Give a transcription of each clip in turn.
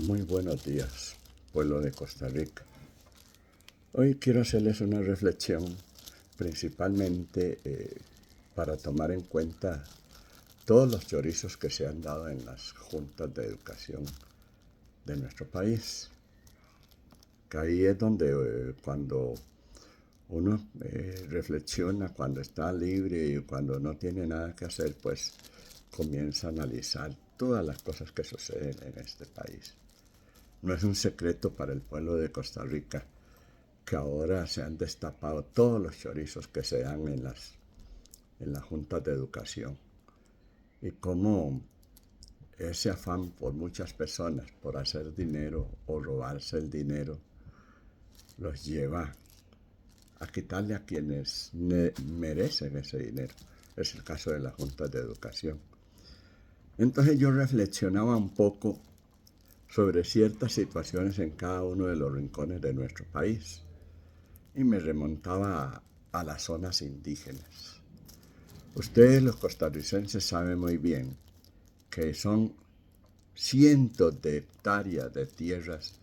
Muy buenos días, pueblo de Costa Rica. Hoy quiero hacerles una reflexión principalmente para tomar en cuenta todos los chorizos que se han dado en las juntas de educación de nuestro país. Que ahí es donde cuando uno reflexiona, cuando está libre y cuando no tiene nada que hacer, pues comienza a analizar todas las cosas que suceden en este país. No es un secreto para el pueblo de Costa Rica que ahora se han destapado todos los chorizos que se dan en las juntas de educación y cómo ese afán por muchas personas por hacer dinero o robarse el dinero los lleva a quitarle a quienes merecen ese dinero. Es el caso de las juntas de educación. Entonces yo reflexionaba un poco sobre ciertas situaciones en cada uno de los rincones de nuestro país y me remontaba a las zonas indígenas. Ustedes los costarricenses saben muy bien que son cientos de hectáreas de tierras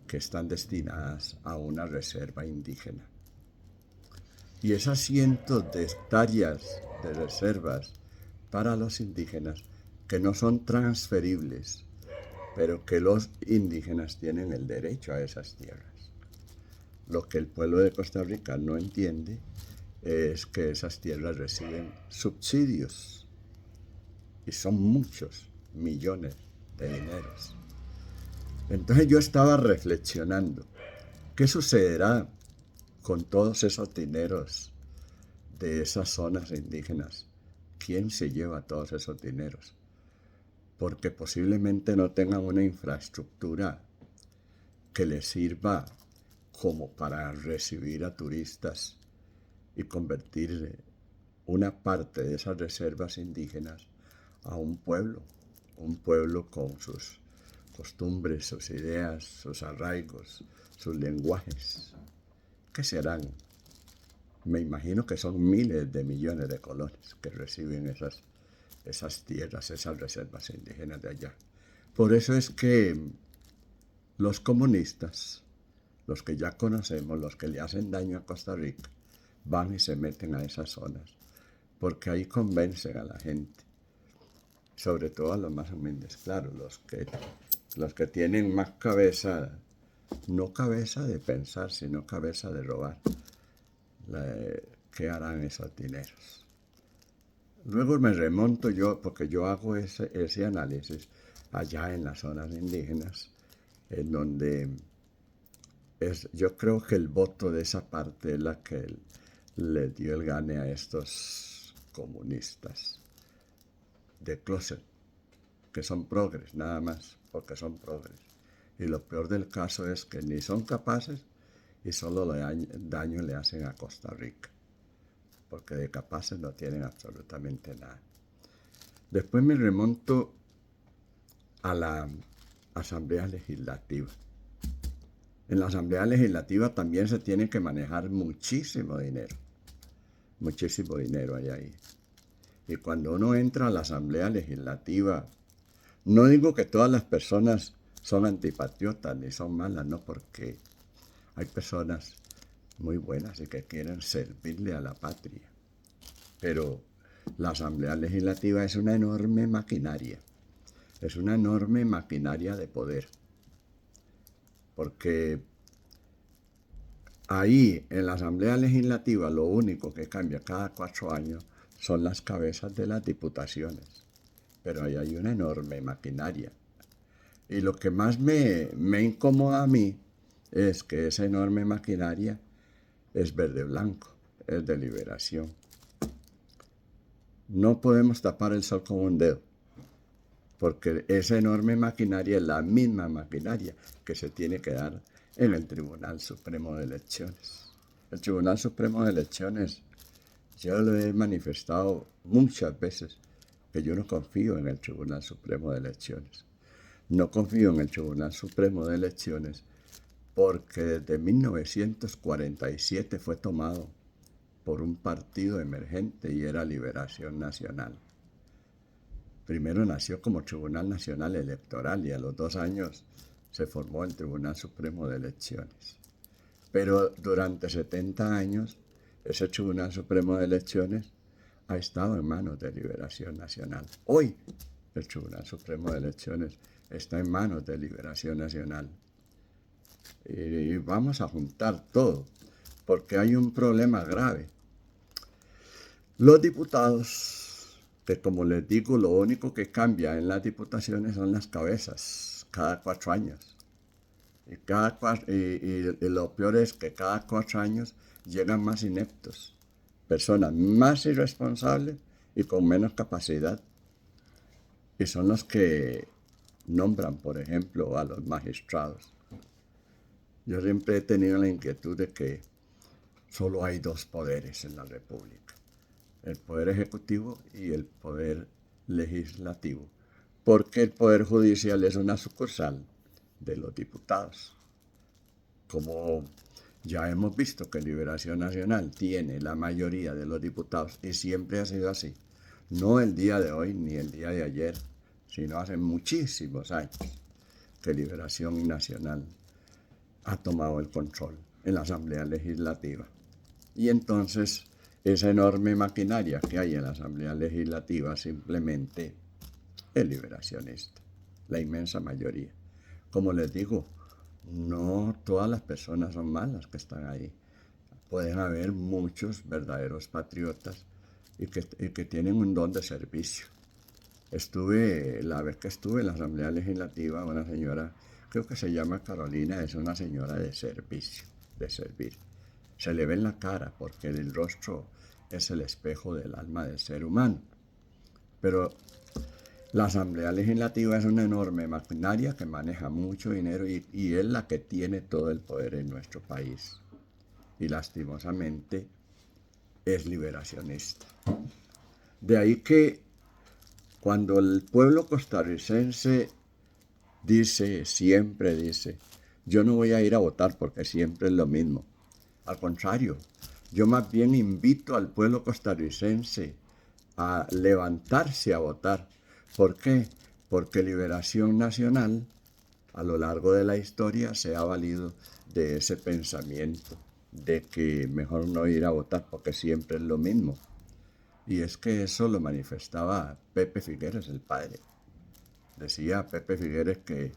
que están destinadas a una reserva indígena. Y esas cientos de hectáreas de reservas para los indígenas que no son transferibles, pero que los indígenas tienen el derecho a esas tierras. Lo que el pueblo de Costa Rica no entiende es que esas tierras reciben subsidios y son muchos millones de dineros. Entonces yo estaba reflexionando, ¿qué sucederá con todos esos dineros de esas zonas indígenas? ¿Quién se lleva todos esos dineros? Porque posiblemente no tengan una infraestructura que les sirva como para recibir a turistas y convertir una parte de esas reservas indígenas a un pueblo con sus costumbres, sus ideas, sus arraigos, sus lenguajes. ¿Qué serán? Me imagino que son miles de millones de colones que reciben esas tierras, esas reservas indígenas de allá. Por eso es que los comunistas, los que ya conocemos, los que le hacen daño a Costa Rica, van y se meten a esas zonas, porque ahí convencen a la gente, sobre todo a los más humildes, claro, los que tienen más cabeza, no cabeza de pensar, sino cabeza de robar. ¿Qué harán esos dineros? Luego me remonto yo, porque yo hago ese análisis allá en las zonas indígenas, en donde yo creo que el voto de esa parte es la que le dio el gane a estos comunistas de closet, que son progres, nada más, porque son progres. Y lo peor del caso es que ni son capaces y solo daño le hacen a Costa Rica, porque de capaces no tienen absolutamente nada. Después me remonto a la Asamblea Legislativa. En la Asamblea Legislativa también se tiene que manejar muchísimo dinero hay ahí. Y cuando uno entra a la Asamblea Legislativa, no digo que todas las personas son antipatriotas ni son malas, no, porque hay personas muy buenas y que quieren servirle a la patria. Pero la Asamblea Legislativa es una enorme maquinaria de poder. Porque ahí en la Asamblea Legislativa lo único que cambia cada 4 años son las cabezas de las diputaciones. Pero ahí hay una enorme maquinaria. Y lo que más me incomoda a mí es que esa enorme maquinaria es verde-blanco, es de Liberación. No podemos tapar el sol con un dedo, porque esa enorme maquinaria es la misma maquinaria que se tiene que dar en el Tribunal Supremo de Elecciones. El Tribunal Supremo de Elecciones, yo lo he manifestado muchas veces, que yo no confío en el Tribunal Supremo de Elecciones. No confío en el Tribunal Supremo de Elecciones porque desde 1947 fue tomado por un partido emergente y era Liberación Nacional. Primero nació como Tribunal Nacional Electoral y a los 2 años se formó el Tribunal Supremo de Elecciones. Pero durante 70 años, ese Tribunal Supremo de Elecciones ha estado en manos de Liberación Nacional. Hoy, el Tribunal Supremo de Elecciones está en manos de Liberación Nacional. Y vamos a juntar todo, porque hay un problema grave. Los diputados, que como les digo, lo único que cambia en las diputaciones son las cabezas, cada 4 años. Y lo peor es que cada 4 años llegan más ineptos, personas más irresponsables y con menos capacidad. Y son los que nombran, por ejemplo, a los magistrados. Yo siempre he tenido la inquietud de que solo hay 2 poderes en la República: el poder ejecutivo y el poder legislativo, porque el poder judicial es una sucursal de los diputados. Como ya hemos visto que Liberación Nacional tiene la mayoría de los diputados y siempre ha sido así, no el día de hoy ni el día de ayer, sino hace muchísimos años que Liberación Nacional ha tomado el control en la Asamblea Legislativa. Y entonces esa enorme maquinaria que hay en la Asamblea Legislativa simplemente es liberacionista, la inmensa mayoría. Como les digo, no todas las personas son malas que están ahí. Pueden haber muchos verdaderos patriotas y que tienen un don de servicio. La vez que estuve en la Asamblea Legislativa, una señora, creo que se llama Carolina, es una señora de servicio, de servir. Se le ve en la cara porque el rostro es el espejo del alma del ser humano. Pero la Asamblea Legislativa es una enorme maquinaria que maneja mucho dinero y es la que tiene todo el poder en nuestro país. Y lastimosamente es liberacionista. De ahí que cuando el pueblo costarricense siempre dice, yo no voy a ir a votar porque siempre es lo mismo. Al contrario, yo más bien invito al pueblo costarricense a levantarse a votar. ¿Por qué? Porque Liberación Nacional a lo largo de la historia se ha valido de ese pensamiento de que mejor no ir a votar porque siempre es lo mismo. Y es que eso lo manifestaba Pepe Figueres, el padre. Decía Pepe Figueres que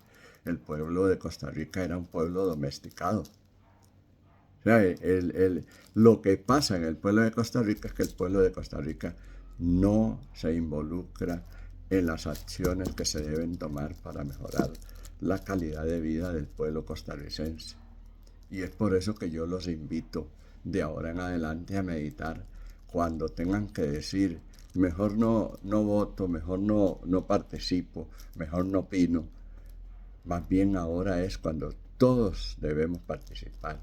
el pueblo de Costa Rica era un pueblo domesticado. O sea, lo que pasa en el pueblo de Costa Rica es que el pueblo de Costa Rica no se involucra en las acciones que se deben tomar para mejorar la calidad de vida del pueblo costarricense. Y es por eso que yo los invito de ahora en adelante a meditar cuando tengan que decir, mejor no voto, mejor no participo, mejor no opino. Más bien ahora es cuando todos debemos participar,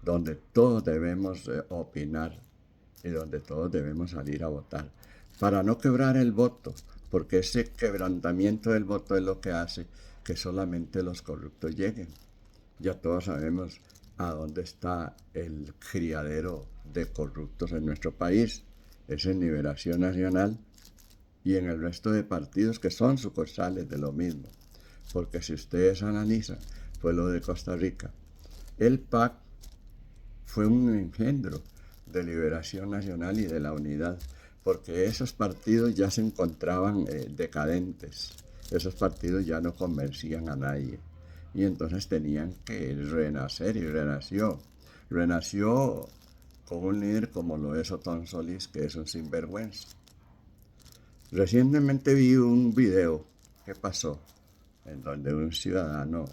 donde todos debemos opinar y donde todos debemos salir a votar, para no quebrar el voto, porque ese quebrantamiento del voto es lo que hace que solamente los corruptos lleguen. Ya todos sabemos a dónde está el criadero de corruptos en nuestro país. Es en Liberación Nacional y en el resto de partidos que son sucursales de lo mismo. Porque si ustedes analizan, fue lo de Costa Rica. El PAC fue un engendro de Liberación Nacional y de la Unidad, porque esos partidos ya se encontraban decadentes. Esos partidos ya no convencían a nadie. Y entonces tenían que renacer y renació. Renació con un líder como lo es Otón Solís, que es un sinvergüenza. Recientemente vi un video que pasó en donde un ciudadano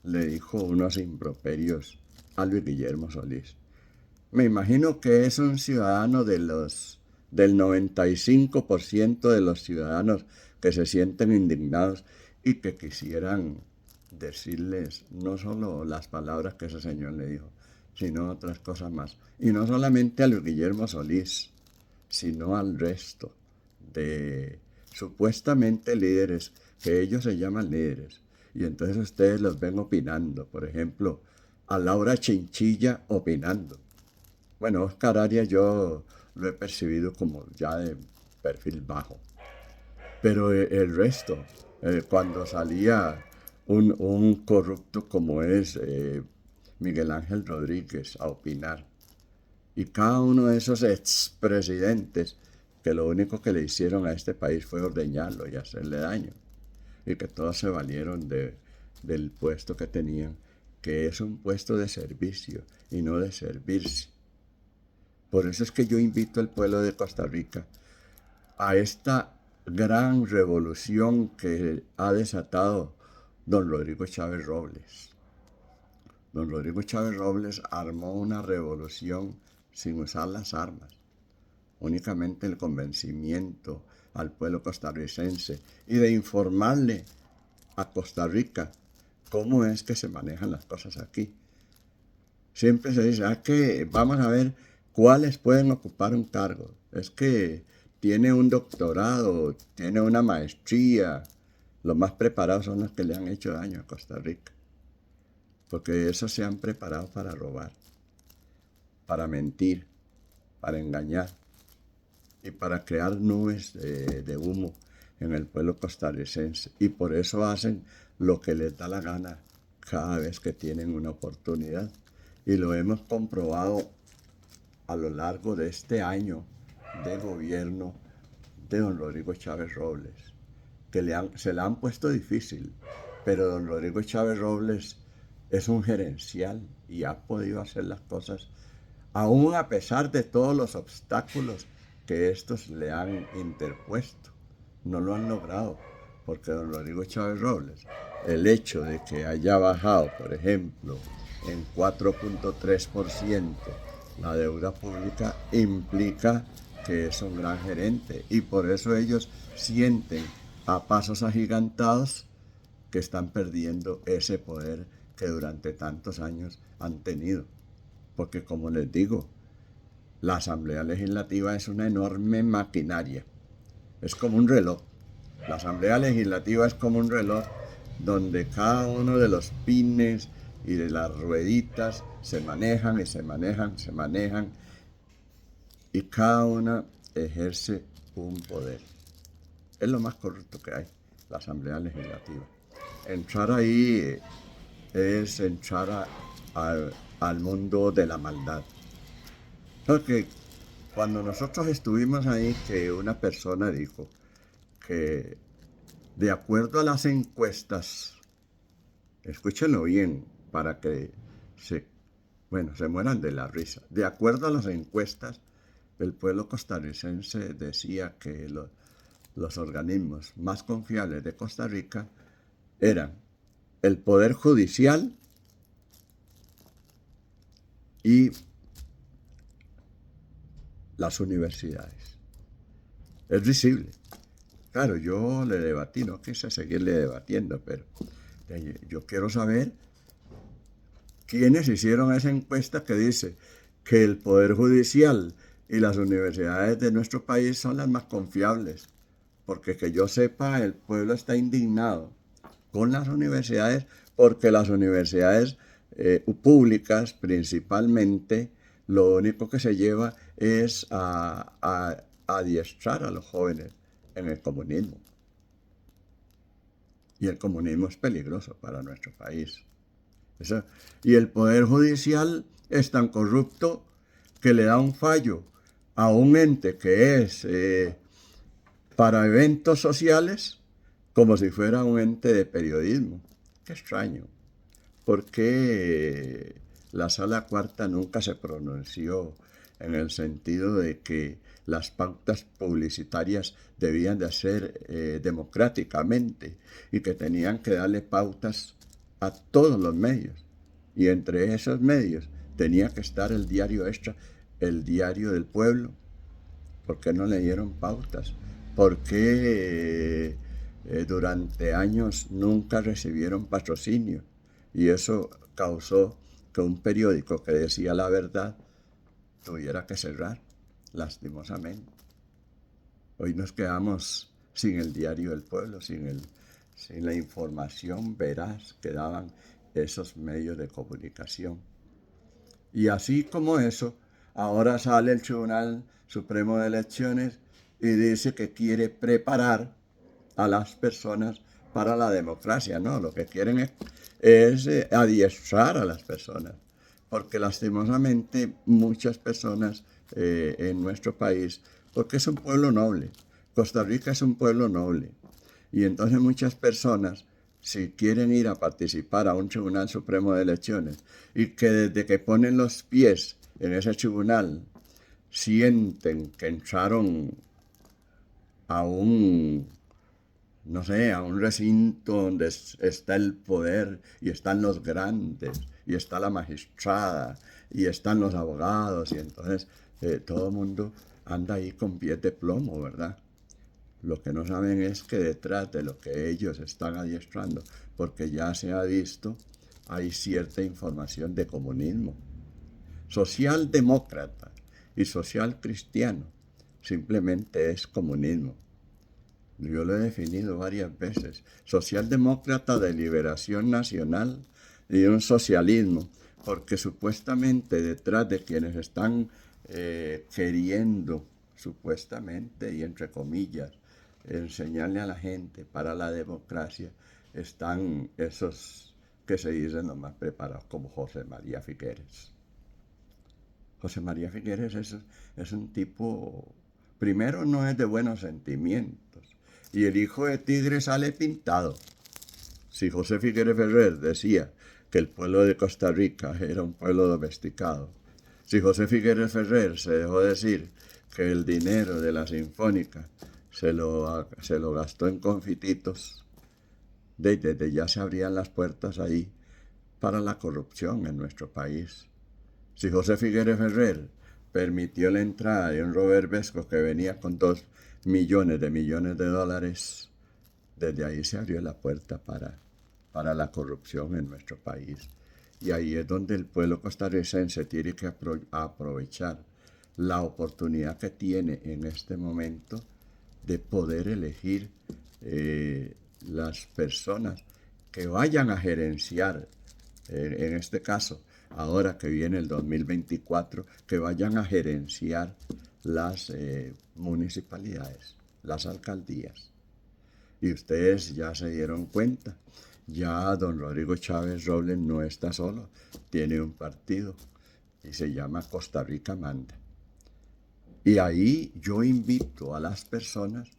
le dijo unos improperios a Luis Guillermo Solís. Me imagino que es un ciudadano del 95% de los ciudadanos que se sienten indignados y que quisieran decirles no solo las palabras que ese señor le dijo, sino otras cosas más. Y no solamente a Luis Guillermo Solís, sino al resto de supuestamente líderes, que ellos se llaman líderes. Y entonces ustedes los ven opinando. Por ejemplo, a Laura Chinchilla opinando. Bueno, Oscar Arias yo lo he percibido como ya de perfil bajo. Pero el resto, cuando salía un corrupto como es Miguel Ángel Rodríguez a opinar. Y cada uno de esos expresidentes que lo único que le hicieron a este país fue ordeñarlo y hacerle daño. Y que todos se valieron del puesto que tenían, que es un puesto de servicio y no de servirse. Por eso es que yo invito al pueblo de Costa Rica a esta gran revolución que ha desatado don Rodrigo Chávez Robles. Don Rodrigo Chávez Robles armó una revolución sin usar las armas, únicamente el convencimiento al pueblo costarricense y de informarle a Costa Rica cómo es que se manejan las cosas aquí. Siempre se dice, que vamos a ver cuáles pueden ocupar un cargo. Es que tiene un doctorado, tiene una maestría. Los más preparados son los que le han hecho daño a Costa Rica. Porque esos se han preparado para robar, para mentir, para engañar y para crear nubes de humo en el pueblo costarricense. Y por eso hacen lo que les da la gana cada vez que tienen una oportunidad. Y lo hemos comprobado a lo largo de este año de gobierno de don Rodrigo Chávez Robles, que se la han puesto difícil, pero don Rodrigo Chávez Robles es un gerencial y ha podido hacer las cosas aún a pesar de todos los obstáculos que estos le han interpuesto. No lo han logrado, porque don Rodrigo Chávez Robles, el hecho de que haya bajado, por ejemplo, en 4.3% la deuda pública implica que es un gran gerente y por eso ellos sienten a pasos agigantados que están perdiendo ese poder que durante tantos años han tenido. Porque como les digo, la Asamblea Legislativa es una enorme maquinaria. Es como un reloj. La Asamblea Legislativa es como un reloj donde cada uno de los pines y de las rueditas se manejan y se manejan, se manejan y cada una ejerce un poder. Es lo más corrupto que hay, la Asamblea Legislativa. Entrar ahí es entrar al mundo de la maldad. Porque cuando nosotros estuvimos ahí, que una persona dijo que de acuerdo a las encuestas, escúchenlo bien para que se mueran de la risa. De acuerdo a las encuestas, el pueblo costarricense decía que los organismos más confiables de Costa Rica eran el Poder Judicial y las universidades. Es visible. Claro, yo le debatí, no quise seguirle debatiendo, pero yo quiero saber quiénes hicieron esa encuesta que dice que el Poder Judicial y las universidades de nuestro país son las más confiables. Porque que yo sepa, el pueblo está indignado con las universidades porque las universidades públicas principalmente lo único que se lleva es a adiestrar a los jóvenes en el comunismo. Y el comunismo es peligroso para nuestro país. Y el Poder Judicial es tan corrupto que le da un fallo a un ente que es para eventos sociales como si fuera un ente de periodismo. Qué extraño. ¿Por qué la Sala Cuarta nunca se pronunció en el sentido de que las pautas publicitarias debían de ser democráticamente y que tenían que darle pautas a todos los medios? Y entre esos medios tenía que estar el diario Extra, el diario del pueblo. ¿Por qué no le dieron pautas? ¿Por qué durante años nunca recibieron patrocinio? Y eso causó que un periódico que decía la verdad tuviera que cerrar, lastimosamente. Hoy nos quedamos sin el diario del pueblo, sin la información veraz que daban esos medios de comunicación. Y así como eso, ahora sale el Tribunal Supremo de Elecciones y dice que quiere preparar a las personas para la democracia, no, lo que quieren es adiestrar a las personas, porque lastimosamente muchas personas en nuestro país, porque es un pueblo noble, Costa Rica es un pueblo noble, y entonces muchas personas, si quieren ir a participar a un Tribunal Supremo de Elecciones, y que desde que ponen los pies en ese tribunal, sienten que entraron a un, no sé, a un recinto donde está el poder y están los grandes y está la magistrada y están los abogados y entonces todo el mundo anda ahí con pies de plomo, ¿verdad? Lo que no saben es que detrás de lo que ellos están adiestrando, porque ya se ha visto, hay cierta información de comunismo. Socialdemócrata y social cristiano simplemente es comunismo. Yo lo he definido varias veces. Socialdemócrata de liberación nacional y un socialismo, porque supuestamente detrás de quienes están queriendo, supuestamente y entre comillas, enseñarle a la gente para la democracia, están esos que se dicen los más preparados, como José María Figueres. José María Figueres es un tipo, primero no es de buenos sentimientos, y el hijo de tigre sale pintado. Si José Figueres Ferrer decía que el pueblo de Costa Rica era un pueblo domesticado, si José Figueres Ferrer se dejó decir que el dinero de la Sinfónica se lo gastó en confititos, desde ya se abrían las puertas ahí para la corrupción en nuestro país. Si José Figueres Ferrer permitió la entrada de un Robert Vesco que venía con 2 millones de dólares, desde ahí se abrió la puerta para la corrupción en nuestro país. Y ahí es donde el pueblo costarricense tiene que aprovechar la oportunidad que tiene en este momento de poder elegir las personas que vayan a gerenciar, en este caso, ahora que viene el 2024, que vayan a gerenciar las municipalidades, las alcaldías. Y ustedes ya se dieron cuenta, ya don Rodrigo Chávez Robles no está solo, tiene un partido y se llama Costa Rica Manda. Y ahí yo invito a las personas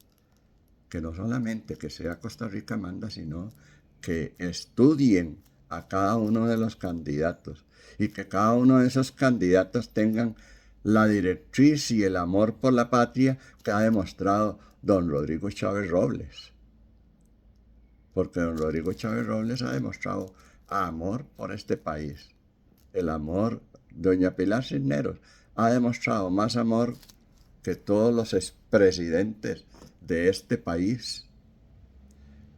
que no solamente que sea Costa Rica Manda, sino que estudien a cada uno de los candidatos y que cada uno de esos candidatos tengan la directriz y el amor por la patria que ha demostrado don Rodrigo Chávez Robles. Porque don Rodrigo Chávez Robles ha demostrado amor por este país. El amor, doña Pilar Cisneros ha demostrado más amor que todos los expresidentes de este país.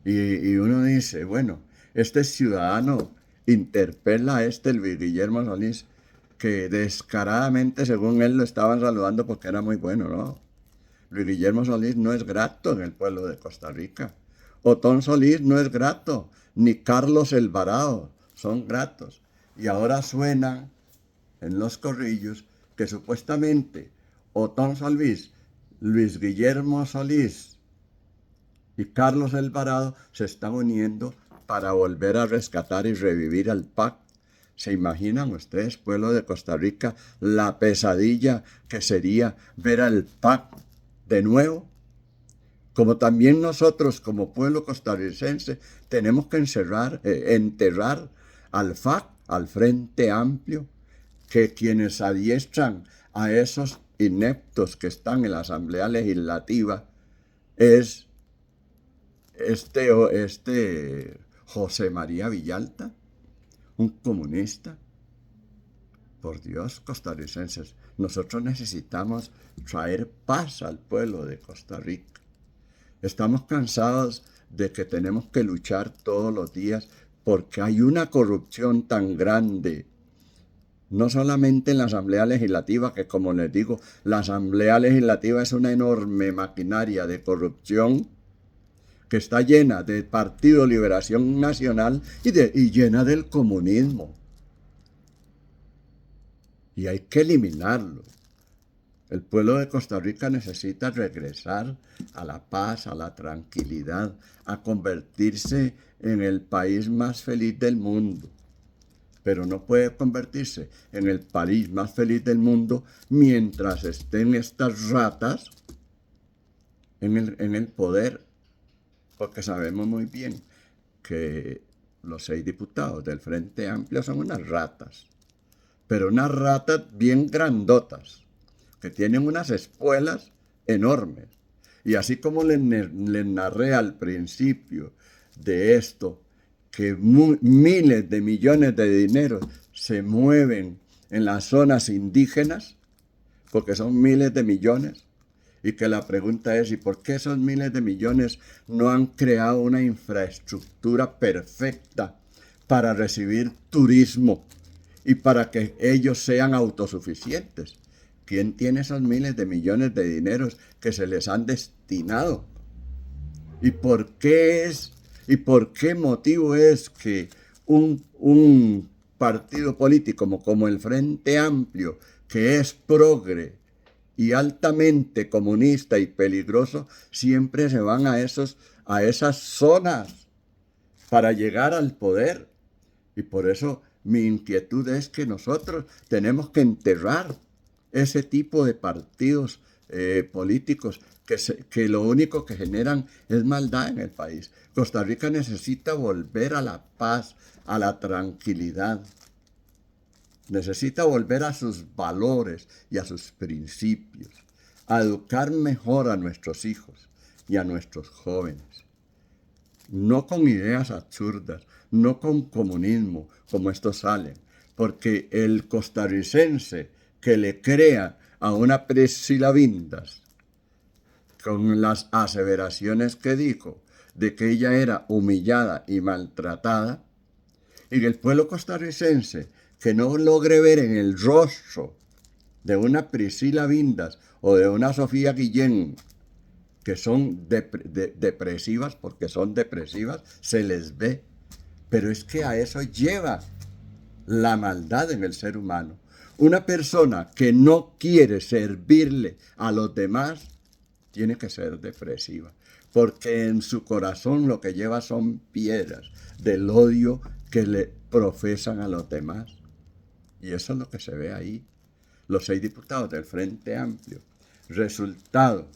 Y uno dice, bueno, este ciudadano interpela a Luis Guillermo Solís, que descaradamente, según él, lo estaban saludando porque era muy bueno, ¿no? Luis Guillermo Solís no es grato en el pueblo de Costa Rica. Otón Solís no es grato, ni Carlos Alvarado son gratos. Y ahora suena en los corrillos que supuestamente Otón Solís, Luis Guillermo Solís y Carlos Alvarado se están uniendo para volver a rescatar y revivir al PAC. ¿Se imaginan ustedes, pueblo de Costa Rica, la pesadilla que sería ver al PAC de nuevo? Como también nosotros, como pueblo costarricense, tenemos que enterrar al FAC, al Frente Amplio, que quienes adiestran a esos ineptos que están en la Asamblea Legislativa es este José María Villalta, un comunista. Por Dios, costarricenses, nosotros necesitamos traer paz al pueblo de Costa Rica. Estamos cansados de que tenemos que luchar todos los días porque hay una corrupción tan grande. No solamente en la Asamblea Legislativa, que como les digo, la Asamblea Legislativa es una enorme maquinaria de corrupción que está llena de Partido Liberación Nacional y llena del comunismo. Y hay que eliminarlo. El pueblo de Costa Rica necesita regresar a la paz, a la tranquilidad, a convertirse en el país más feliz del mundo. Pero no puede convertirse en el país más feliz del mundo mientras estén estas ratas en el poder, porque sabemos muy bien que los 6 diputados del Frente Amplio son unas ratas, pero unas ratas bien grandotas, que tienen unas espuelas enormes. Y así como les narré al principio de esto, que miles de millones de dinero se mueven en las zonas indígenas, porque son miles de millones, y que la pregunta es, ¿y por qué esos miles de millones no han creado una infraestructura perfecta para recibir turismo y para que ellos sean autosuficientes? ¿Quién tiene esos miles de millones de dineros que se les han destinado? ¿Y por qué por qué motivo es que un partido político como el Frente Amplio, que es progre y altamente comunista y peligroso, siempre se van a esas zonas para llegar al poder? Y por eso mi inquietud es que nosotros tenemos que enterrar ese tipo de partidos políticos que lo único que generan es maldad en el país. Costa Rica necesita volver a la paz, a la tranquilidad. Necesita volver a sus valores y a sus principios, a educar mejor a nuestros hijos y a nuestros jóvenes. No con ideas absurdas, no con comunismo, como estos salen, porque el costarricense que le crea a una Priscila Vindas con las aseveraciones que dijo de que ella era humillada y maltratada, y el pueblo costarricense que no logre ver en el rostro de una Priscila Vindas o de una Sofía Guillén que son depresivas, porque son depresivas, se les ve. Pero es que a eso lleva la maldad en el ser humano. Una persona que no quiere servirle a los demás tiene que ser depresiva, porque en su corazón lo que lleva son piedras del odio que le profesan a los demás. Y eso es lo que se ve ahí. Los 6 diputados del Frente Amplio, resultado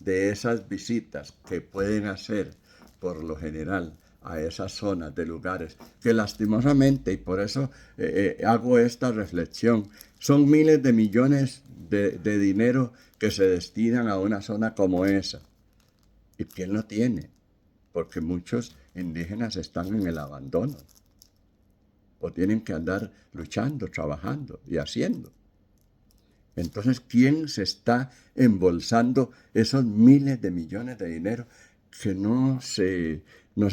de esas visitas que pueden hacer por lo general a esas zonas de lugares que lastimosamente, y por eso hago esta reflexión, son miles de millones de dinero que se destinan a una zona como esa. ¿Y quién lo tiene? Porque muchos indígenas están en el abandono o tienen que andar luchando, trabajando y haciendo. Entonces, ¿quién se está embolsando esos miles de millones de dinero que no se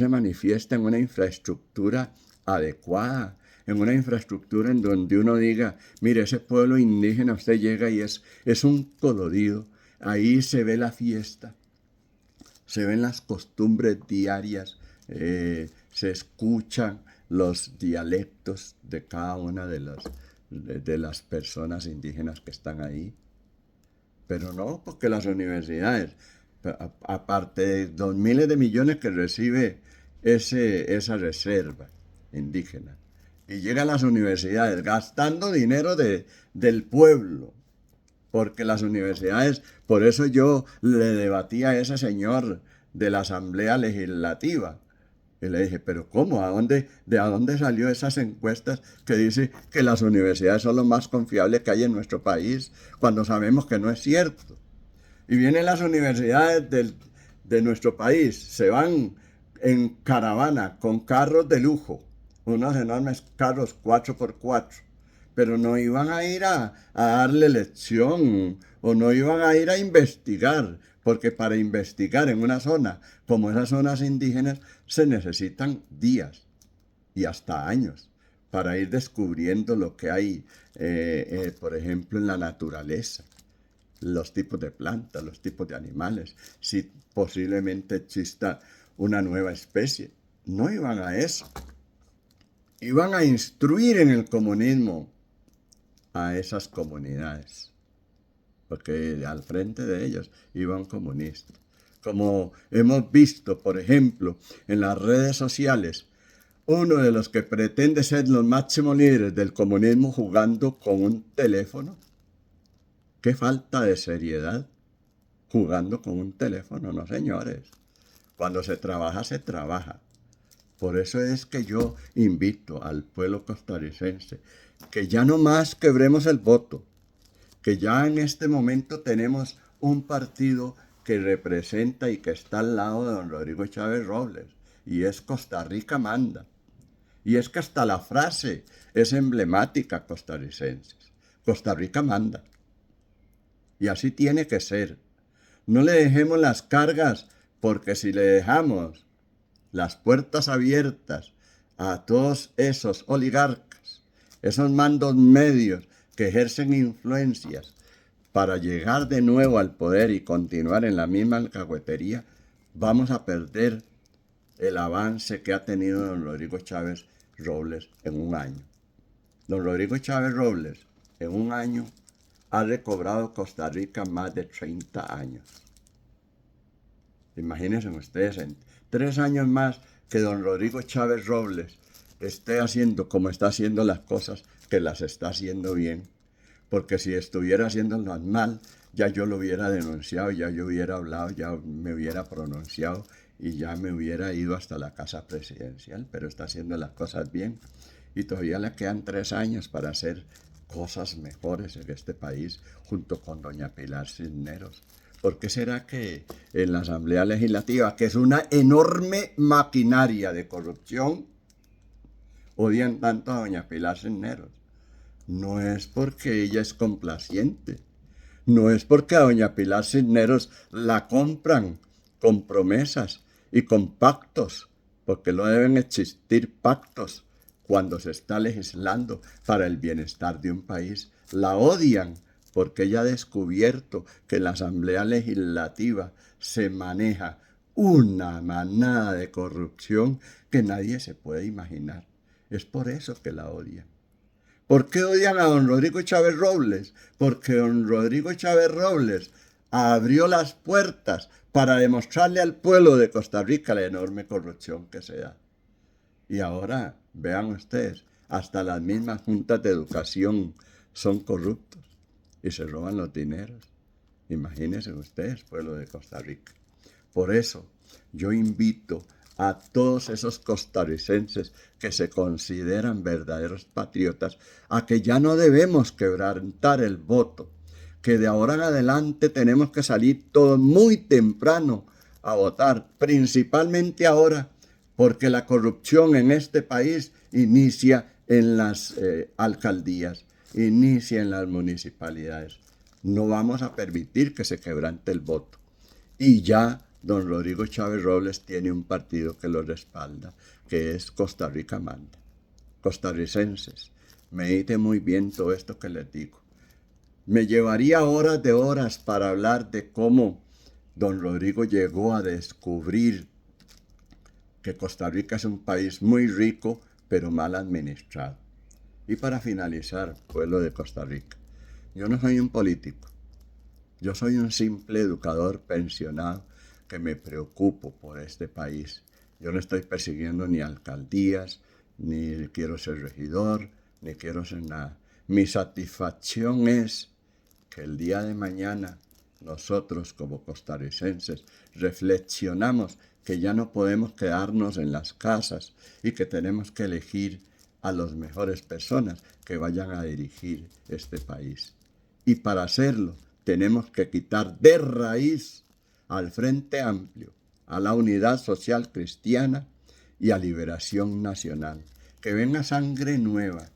manifiesta en una infraestructura adecuada, en una infraestructura en donde uno diga, mire, ese pueblo indígena, usted llega y es un colorido, ahí se ve la fiesta, se ven las costumbres diarias, se escuchan los dialectos de cada una de las personas indígenas que están ahí. Pero no, porque las universidades, aparte de los miles de millones que recibe esa reserva indígena, y llega a las universidades gastando dinero del pueblo, porque las universidades, por eso yo le debatí a ese señor de la Asamblea Legislativa, y le dije, pero ¿cómo? ¿De dónde salió esas encuestas que dice que las universidades son lo más confiable que hay en nuestro país, cuando sabemos que no es cierto? Y vienen las universidades de nuestro país, se van en caravana con carros de lujo, unos enormes carros 4x4, pero no iban a ir a darle lección o no iban a ir a investigar, porque para investigar en una zona como esas zonas indígenas se necesitan días y hasta años para ir descubriendo lo que hay, por ejemplo, en la naturaleza, los tipos de plantas, los tipos de animales, si posiblemente exista una nueva especie. No iban a eso. Iban a instruir en el comunismo a esas comunidades. porque al frente de ellos iban comunistas. Como hemos visto, por ejemplo, en las redes sociales, uno de los que pretende ser los máximos líderes del comunismo jugando con un teléfono. ¡Qué falta de seriedad! Jugando con un teléfono, no señores. Cuando se trabaja, se trabaja. Por eso es que yo invito al pueblo costarricense que ya no más quebremos el voto, que ya en este momento tenemos un partido que representa y que está al lado de don Rodrigo Chávez Robles, y es Costa Rica manda. Y es que hasta la frase es emblemática costarricenses. Costa Rica manda. Y así tiene que ser. No le dejemos las cargas, porque si le dejamos las puertas abiertas a todos esos oligarcas, esos mandos medios que ejercen influencias para llegar de nuevo al poder y continuar en la misma alcahuetería, vamos a perder el avance que ha tenido don Rodrigo Chávez Robles en un año. Don Rodrigo Chávez Robles en un año ha recobrado Costa Rica más de 30 años. Imagínense ustedes, en 3 años más que don Rodrigo Chávez Robles esté haciendo como está haciendo las cosas, que las está haciendo bien. Porque si estuviera haciéndolas mal, ya yo lo hubiera denunciado, ya yo hubiera hablado, ya me hubiera pronunciado y ya me hubiera ido hasta la casa presidencial. Pero está haciendo las cosas bien y todavía le quedan 3 años para hacer cosas mejores en este país junto con doña Pilar Cisneros. ¿Por qué será que en la Asamblea Legislativa, que es una enorme maquinaria de corrupción, odian tanto a doña Pilar Cisneros? No es porque ella es complaciente, no es porque a doña Pilar Cisneros la compran con promesas y con pactos, porque no deben existir pactos cuando se está legislando para el bienestar de un país. La odian porque ella ha descubierto que en la Asamblea Legislativa se maneja una manada de corrupción que nadie se puede imaginar. Es por eso que la odian. ¿Por qué odian a don Rodrigo Chávez Robles? Porque don Rodrigo Chávez Robles abrió las puertas para demostrarle al pueblo de Costa Rica la enorme corrupción que se da. Y ahora, vean ustedes, hasta las mismas juntas de educación son corruptos y se roban los dineros. Imagínense ustedes, pueblo de Costa Rica. Por eso, yo invito a todos esos costarricenses que se consideran verdaderos patriotas a que ya no debemos quebrantar el voto, que de ahora en adelante tenemos que salir todos muy temprano a votar, principalmente ahora, porque la corrupción en este país inicia en las alcaldías, inicia en las municipalidades. No vamos a permitir que se quebrante el voto. Y ya don Rodrigo Chávez Robles tiene un partido que lo respalda, que es Costa Rica Manda. Costarricenses, mediten muy bien todo esto que les digo. Me llevaría horas de horas para hablar de cómo don Rodrigo llegó a descubrir que Costa Rica es un país muy rico, pero mal administrado. Y para finalizar, pueblo de Costa Rica, yo no soy un político. Yo soy un simple educador pensionado que me preocupo por este país. Yo no estoy persiguiendo ni alcaldías, ni quiero ser regidor, ni quiero ser nada. Mi satisfacción es que el día de mañana nosotros como costarricenses reflexionamos que ya no podemos quedarnos en las casas y que tenemos que elegir a las mejores personas que vayan a dirigir este país. Y para hacerlo, tenemos que quitar de raíz al Frente Amplio, a la Unidad Social Cristiana y a Liberación Nacional. Que venga sangre nueva.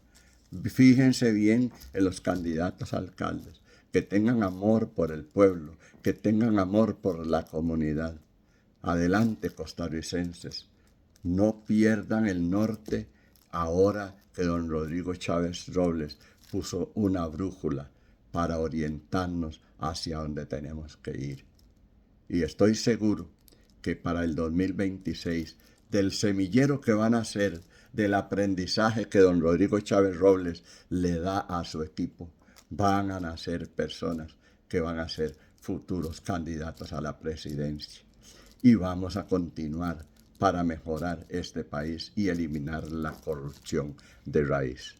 Fíjense bien en los candidatos a alcaldes, que tengan amor por el pueblo, que tengan amor por la comunidad. Adelante, costarricenses. No pierdan el norte ahora que don Rodrigo Chávez Robles puso una brújula para orientarnos hacia donde tenemos que ir. Y estoy seguro que para el 2026, del semillero que van a hacer, del aprendizaje que don Rodrigo Chávez Robles le da a su equipo, van a nacer personas que van a ser futuros candidatos a la presidencia. Y vamos a continuar para mejorar este país y eliminar la corrupción de raíz.